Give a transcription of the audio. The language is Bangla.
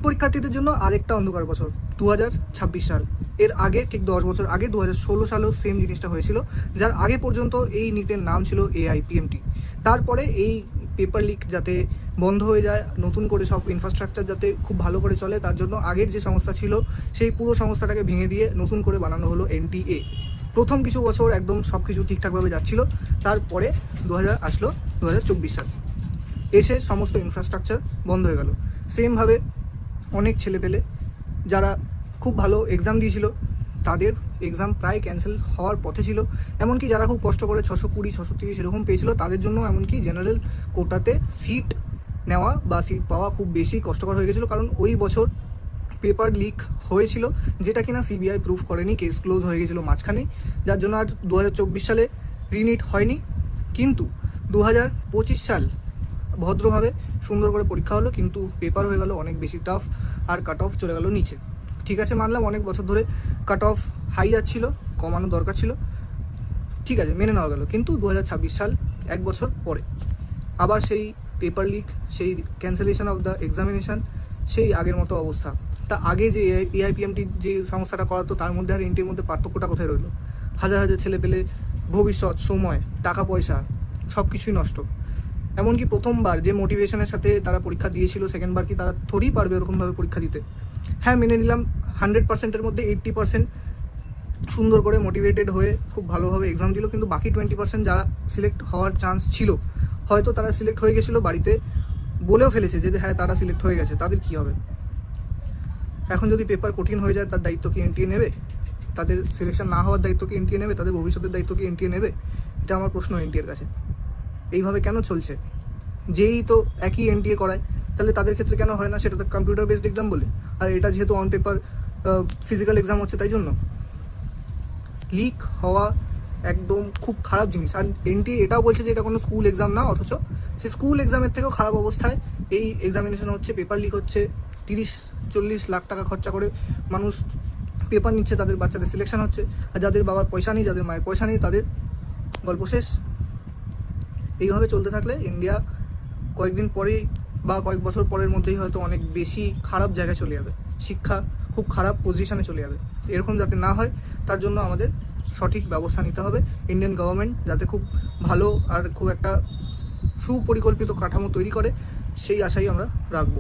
পরীক্ষার্থীদের জন্য আরেকটা অন্ধকার বছর 2026 সাল। এর আগে ঠিক 10 বছর আগে 2016 সালেও সেম জিনিসটা হয়েছিল, যার আগে পর্যন্ত এই নিটের নাম ছিল AIPMT। তারপরে এই পেপার লিক যাতে বন্ধ হয়ে যায়, নতুন করে সব ইনফ্রাস্ট্রাকচার যাতে খুব ভালো করে চলে, তার জন্য আগের যে সংস্থা ছিল সেই পুরো সংস্থাটাকে ভেঙে দিয়ে নতুন করে বানানো হলো NTA। প্রথম কিছু বছর একদম সব কিছু ঠিকঠাকভাবে যাচ্ছিল, তারপরে 2000 আসলো 2024 সাল, এসে সমস্ত ইনফ্রাস্ট্রাকচার বন্ধ হয়ে গেল। সেমভাবে অনেক ছেলেপেলে যারা খুব ভালো এক্সাম দিয়েছিল তাদের এক্সাম প্রায় ক্যান্সেল হওয়ার পথে ছিল। এমনকি যারা খুব কষ্ট করে 620 630 এরকম পেয়েছিল তাদের জন্য এমনকি জেনারেল কোটাতে সিট নেওয়া বা সিট পাওয়া খুব বেশি কষ্টকর হয়ে গেছিলো, কারণ ওই বছর পেপার লিক হয়েছিল যেটা কিনা CBI প্রুফ করেনি, কেস ক্লোজ হয়ে গেছিলো মাঝখানে, যার জন্য আর 2024 সালে রিনিট হয়নি। কিন্তু 2025 সাল ভদ্রভাবে সুন্দর করে পরীক্ষা হলো, কিন্তু পেপার হয়ে গেল অনেক বেশি টাফ আর কাট অফ চলে গেল নিচে। ঠিক আছে, মানলাম অনেক বছর ধরে কাট অফ হাই যাচ্ছিল, কমানো দরকার ছিল, ঠিক আছে, মেনে নেওয়া গেল। কিন্তু 2026 সাল এক বছর পরে আবার সেই পেপার লিক, সেই ক্যান্সেলেশন অফ দ্য এক্সামিনেশান, সেই আগের মতো অবস্থা। তা আগে যে AIPMT যে সংস্থাটা করাতো তার মধ্যে আর এনটির মধ্যে পার্থক্যটা কোথায় রইলো? হাজার হাজার ছেলে পেলে, ভবিষ্যৎ, সময়, টাকা পয়সা সব কিছুই নষ্ট। এমনকি প্রথমবার যে মোটিভেশনের সাথে তারা পরীক্ষা দিয়েছিল, সেকেন্ডবার কি তারা থোড়ি পারবে ওরকমভাবে পরীক্ষা দিতে? হ্যাঁ, মেনে নিলাম 100%-এর মধ্যে 80% সুন্দর করে মোটিভেটেড হয়ে খুব ভালোভাবে এক্সাম দিল, কিন্তু বাকি 20% যারা সিলেক্ট হওয়ার চান্স ছিল, হয়তো তারা সিলেক্ট হয়ে গেছিলো, বাড়িতে বলেও ফেলেছে যে হ্যাঁ তারা সিলেক্ট হয়ে গেছে, তাদের কি হবে? এখন যদি পেপার কঠিন হয়ে যায় তার দায়িত্ব কি NTA নেবে? তাদের সিলেকশন না হওয়ার দায়িত্ব কি NTA নেবে? তাদের ভবিষ্যতের দায়িত্ব কি NTA নেবে? এটা আমার প্রশ্ন NTA-র কাছে। এইভাবে কেন চলছে? যেই তো একই NTA করায়, তাহলে তাদের ক্ষেত্রে কেন হয় না? সেটা তো কম্পিউটার বেসড এক্সাম বলে, আর এটা যেহেতু অন পেপার ফিজিক্যাল এক্সাম হচ্ছে, তাই জন্য লিক হওয়া একদম খুব খারাপ জিনিস। আর NTA এটাও বলছে যে এটা কোনো স্কুল এক্সাম না, অথচ সে স্কুল এক্সামের থেকেও খারাপ অবস্থায় এই এক্সামিনেশন হচ্ছে, পেপার লিক হচ্ছে। 30-40 লাখ টাকা খরচা করে মানুষ পেপার নিচ্ছে, তাদের বাচ্চাদের সিলেকশন হচ্ছে, আর যাদের বাবার পয়সা নেই, যাদের মায়ের পয়সা নেই, তাদের গল্প শেষ। এইভাবে চলতে থাকলে ইন্ডিয়া কয়েকদিন পরেই বা কয়েক বছর পরের মধ্যেই হয়তো অনেক বেশি খারাপ জায়গায় চলে যাবে, শিক্ষা খুব খারাপ পজিশনে চলে যাবে। এরকম যাতে না হয় তার জন্য আমাদের সঠিক ব্যবস্থা নিতে হবে। ইন্ডিয়ান গভর্নমেন্ট যাতে খুব ভালো আর খুব একটা সুপরিকল্পিত কাঠামো তৈরি করে, সেই আশাই আমরা রাখবো।